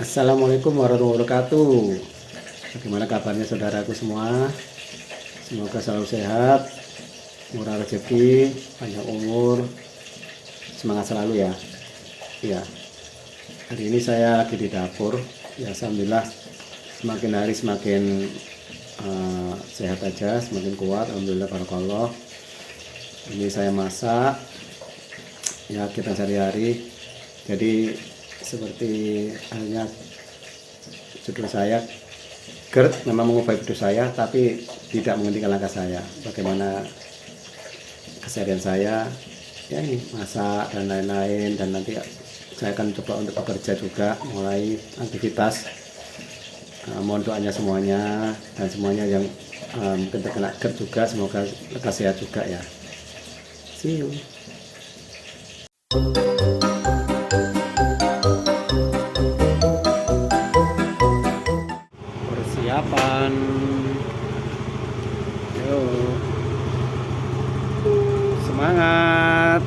Assalamualaikum warahmatullahi wabarakatuh. Bagaimana kabarnya saudaraku semua? Semoga selalu sehat, murah rezeki, panjang umur, semangat selalu ya. Iya, hari ini saya lagi di dapur. Ya, alhamdulillah semakin hari semakin sehat aja, semakin kuat. Alhamdulillah, barakallah. Ini saya masak ya kita sehari-hari. Jadi seperti halnya judul saya, GERD memang mengubah hidup saya tapi tidak menghentikan langkah saya. Bagaimana keseharian saya ya, ini masak dan lain-lain, dan nanti saya akan coba untuk bekerja juga, mulai aktivitas. Mohon doanya semuanya, dan semuanya yang mungkin terkena GERD juga semoga lekas sehat juga ya. See you. Persiapan, yuk, semangat.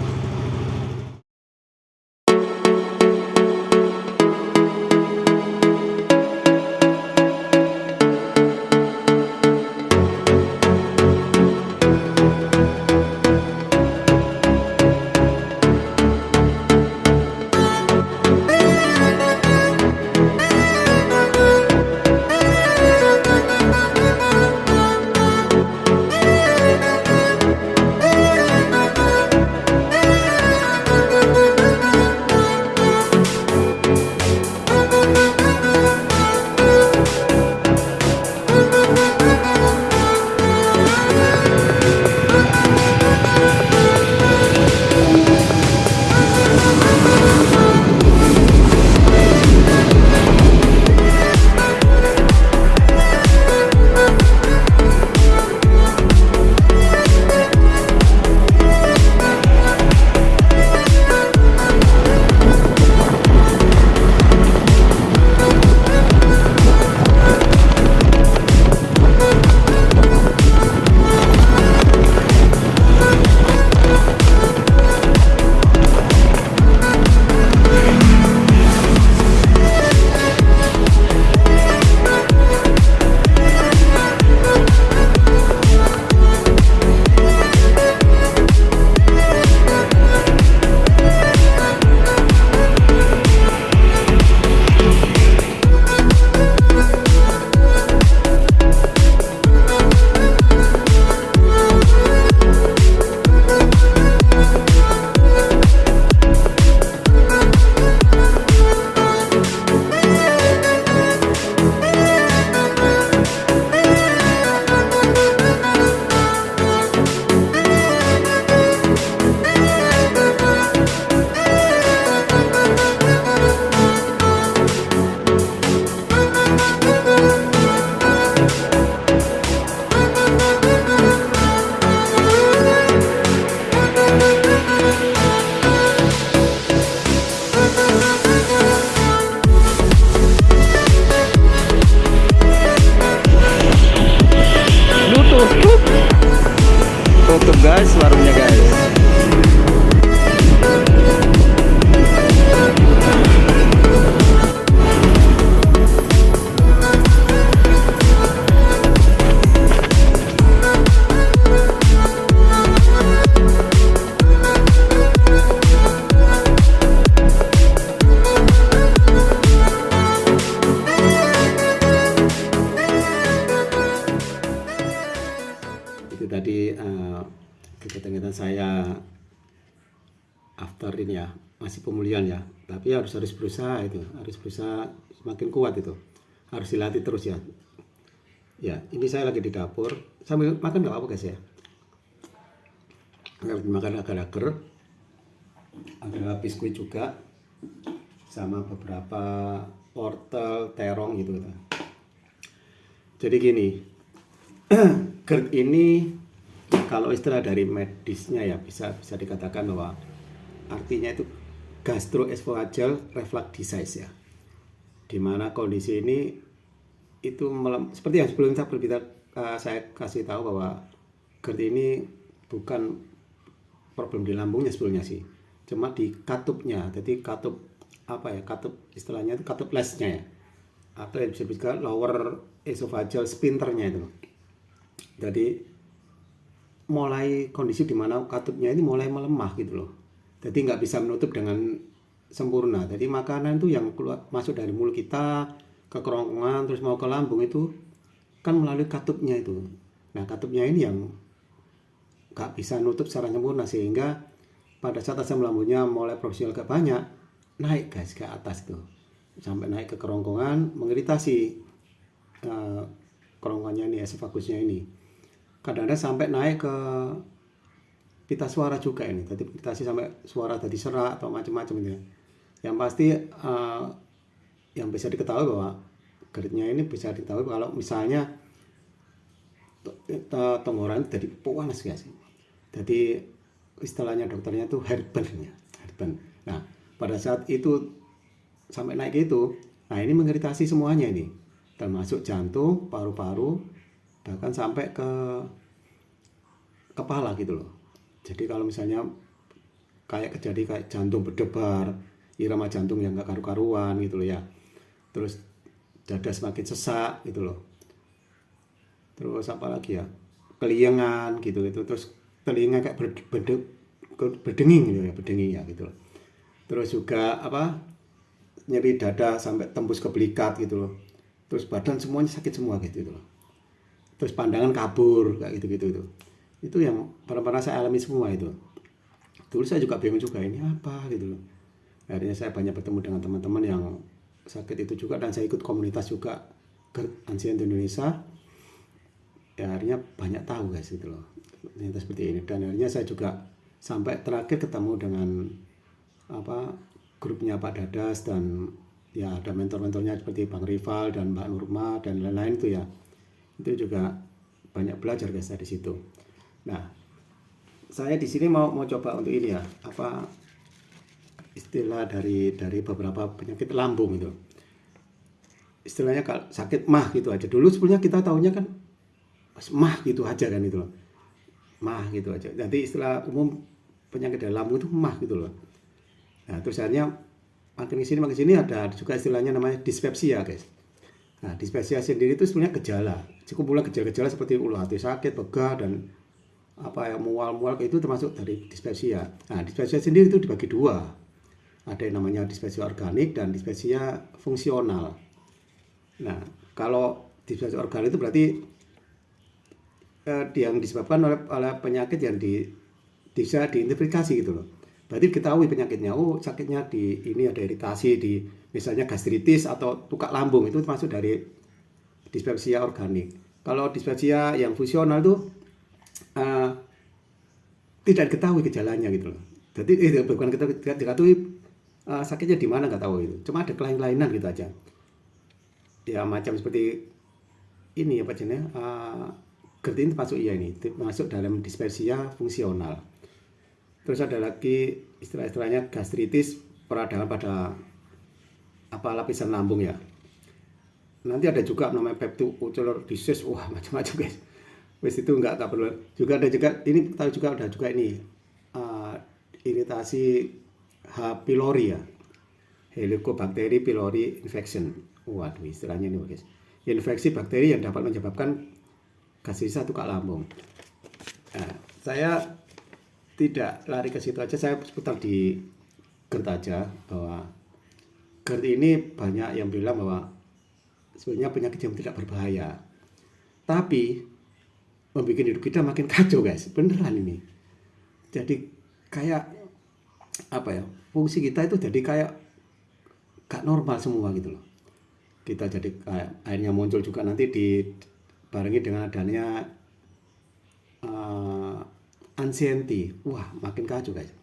Tutup guys warungnya guys. Itu tadi kegiatan saya after ini ya, masih pemulihan ya, tapi harus berusaha, itu harus berusaha semakin kuat, itu harus dilatih terus ya. Ya, ini saya lagi di dapur sambil makan, nggak apa guys ya, lagi makan agar-agar, ada biskuit juga sama beberapa wortel terong gitu. Jadi gini, GERD ini kalau istilah dari medisnya ya bisa dikatakan bahwa artinya itu gastroesophageal reflux disease ya, dimana kondisi ini itu seperti yang sebelumnya saya kasih tahu bahwa GERD ini bukan problem di lambungnya sebetulnya sih, cuma di katupnya. Jadi katup apa ya, katup istilahnya itu katup lesnya ya, atau yang bisa disebut lower esophageal sphincternya itu. Jadi mulai kondisi di mana katupnya ini mulai melemah gitu loh. Jadi nggak bisa menutup dengan sempurna. Jadi makanan itu yang keluar masuk dari mulut kita ke kerongkongan terus mau ke lambung itu kan melalui katupnya itu. Nah katupnya ini yang nggak bisa nutup secara sempurna, sehingga pada saat asam lambungnya mulai produksi agak banyak, naik guys ke atas tuh sampai naik ke kerongkongan, mengiritasi kerongkongannya ini, esofagusnya ini. Kadang-kadang sampai naik ke pita suara juga ini, jadi iritasi sampai suara tadi serak atau macam-macam gitu ya. Yang pasti yang bisa diketahui bahwa GERD-nya ini bisa diketahui kalau misalnya tenggorokan jadi panas guys. Jadi istilahnya dokternya itu heartburn ya, heartburn. Nah pada saat itu sampai naik itu, nah ini mengiritasi semuanya ini, termasuk jantung, paru-paru, bahkan sampai ke kepala gitu loh. Jadi kalau misalnya kayak jantung berdebar, irama jantung yang gak karu-karuan gitu loh ya, terus dada semakin sesak gitu loh, terus apa lagi ya, keliengan gitu, terus telinga kayak berdenging gitu ya, berdenging ya gitu loh. Terus juga apa, nyeri dada sampai tembus ke belikat gitu loh, terus badan semuanya sakit semua gitu loh, terus pandangan kabur kayak gitu itu yang pernah saya alami semua itu. Dulu saya juga bingung juga ini apa gitu loh. Akhirnya saya banyak bertemu dengan teman-teman yang sakit itu juga, dan saya ikut komunitas juga GERD Ancient Indonesia ya, akhirnya banyak tahu guys gitu loh ternyata seperti ini. Dan akhirnya saya juga sampai terakhir ketemu dengan apa, grupnya Pak Dadas, dan ya ada mentor-mentornya seperti Bang Rival dan Mbak Nurma dan lain-lain itu ya. Itu juga banyak belajar guys dari situ. Nah, saya di sini mau coba untuk ini ya, apa istilah dari beberapa penyakit lambung itu. Istilahnya kalau sakit mah gitu aja. Dulu sebelumnya kita tahunya kan mah gitu aja kan itu loh. Mah gitu aja. Nanti istilah umum penyakit dari lambung itu mah gitu loh. Nah, terus akhirnya makin sini ada juga istilahnya namanya dispepsia guys. Nah, dispepsia sendiri itu sebenarnya gejala. Sekumpulan gejala-gejala seperti ulu hati sakit, begah, dan apa ya, mual-mual itu termasuk dari dispepsia. Nah, dispepsia sendiri itu dibagi dua. Ada yang namanya dispepsia organik dan dispepsia fungsional. Nah, kalau dispepsia organik itu berarti yang disebabkan oleh penyakit yang bisa diidentifikasi gitu loh. Berarti diketahui penyakitnya. Oh, sakitnya di ini ada iritasi di misalnya gastritis atau tukak lambung, itu termasuk dari dispepsia organik. Kalau dispepsia yang fungsional itu tidak diketahui gejalanya gitu loh. Jadi bukan kita diketahui sakitnya di mana, nggak tahu itu. Cuma ada kelainan-kelainan gitu aja. Ya macam seperti ini apa jenisnya, GERD ini termasuk ya, ini masuk dalam dispepsia fungsional. Terus ada lagi istilah-istilahnya gastritis peradangan pada apa lapisan lambung ya. Nanti ada juga namanya peptide disease, wah macam-macam guys. Wes itu nggak perlu. Juga ada juga ini, tahu juga ada juga ini iritasi H. pylori ya, Helicobacter pylori infection. Waduh istilahnya ini guys. Infeksi bakteri yang dapat menyebabkan gastritis tukak lambung. Nah, saya tidak lari ke situ aja, saya seputar di GERD aja, bahwa GERD ini banyak yang bilang bahwa sebenarnya penyakit yang tidak berbahaya, tapi membuat hidup kita makin kacau guys, beneran ini. Jadi kayak apa ya, fungsi kita itu jadi kayak gak normal semua gitu loh. Kita jadi kayak akhirnya muncul juga nanti dibarengi dengan adanya anxiety. Wah makin kacau guys.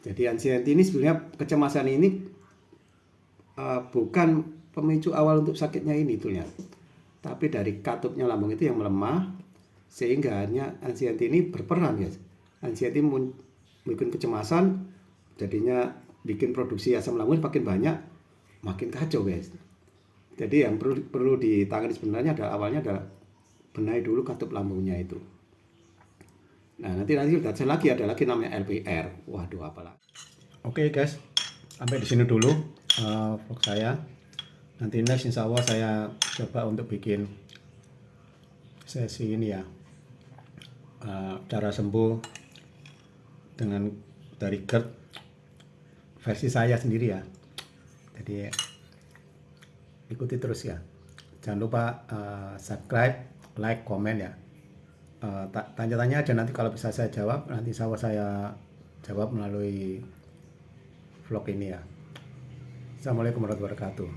Jadi anxiety ini sebenarnya, kecemasan ini bukan pemicu awal untuk sakitnya ini ternyata, tapi dari katupnya lambung itu yang melemah, sehingga hanya anxiety ini berperan guys. Anxiety bikin kecemasan, jadinya bikin produksi asam lambung makin banyak, makin kacau guys. Jadi yang perlu ditangani sebenarnya awalnya adalah benahi dulu katup lambungnya itu. Nah nanti ada lagi namanya LPR. Waduh apalah. Oke guys, sampai di sini dulu vlog saya. Nanti next insya Allah saya coba untuk bikin sesi ini ya, cara sembuh dengan dari GERD versi saya sendiri ya. Jadi ikuti terus ya. Jangan lupa subscribe, like, komen ya. Tanya-tanya aja, nanti kalau bisa saya jawab, nanti saya jawab melalui vlog ini ya. Assalamualaikum warahmatullahi wabarakatuh.